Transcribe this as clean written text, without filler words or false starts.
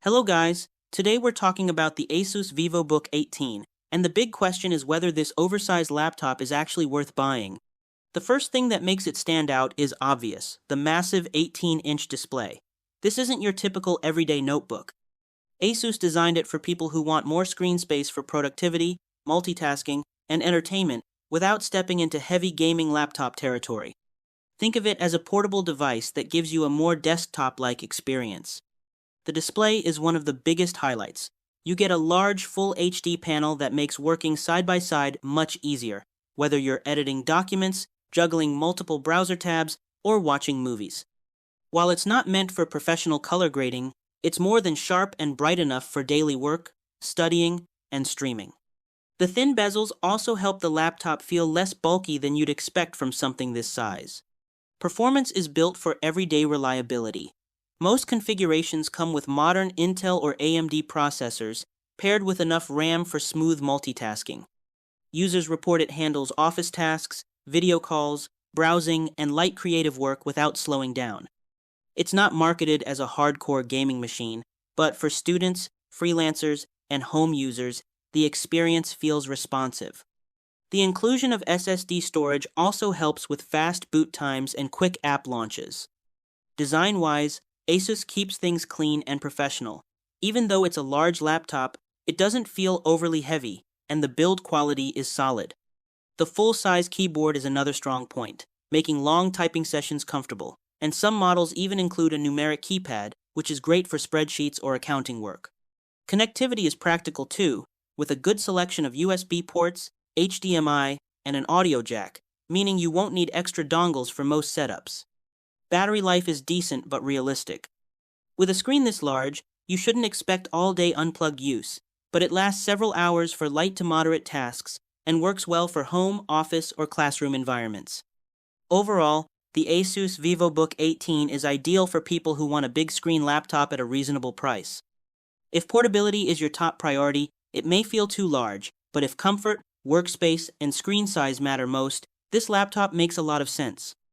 Hello guys, today we're talking about the Asus Vivobook 18, and the big question is whether this oversized laptop is actually worth buying. The first thing that makes it stand out is obvious, the massive 18-inch display. This isn't your typical everyday notebook. Asus designed it for people who want more screen space for productivity, multitasking, and entertainment without stepping into heavy gaming laptop territory. Think of it as a portable device that gives you a more desktop-like experience. The display is one of the biggest highlights. You get a large full HD panel that makes working side by side much easier, whether you're editing documents, juggling multiple browser tabs, or watching movies. While it's not meant for professional color grading, it's more than sharp and bright enough for daily work, studying, and streaming. The thin bezels also help the laptop feel less bulky than you'd expect from something this size. Performance is built for everyday reliability. Most configurations come with modern Intel or AMD processors, paired with enough RAM for smooth multitasking. Users report it handles office tasks, video calls, browsing, and light creative work without slowing down. It's not marketed as a hardcore gaming machine, but for students, freelancers, and home users, the experience feels responsive. The inclusion of SSD storage also helps with fast boot times and quick app launches. Design-wise, Asus keeps things clean and professional. Even though it's a large laptop, it doesn't feel overly heavy, and the build quality is solid. The full-size keyboard is another strong point, making long typing sessions comfortable, and some models even include a numeric keypad, which is great for spreadsheets or accounting work. Connectivity is practical too, with a good selection of USB ports, HDMI, and an audio jack, meaning you won't need extra dongles for most setups. Battery life is decent but realistic. With a screen this large, you shouldn't expect all-day unplugged use, but it lasts several hours for light to moderate tasks and works well for home, office, or classroom environments. Overall, the Asus Vivobook 18 is ideal for people who want a big screen laptop at a reasonable price. If portability is your top priority, it may feel too large, but if comfort, workspace, and screen size matter most, this laptop makes a lot of sense.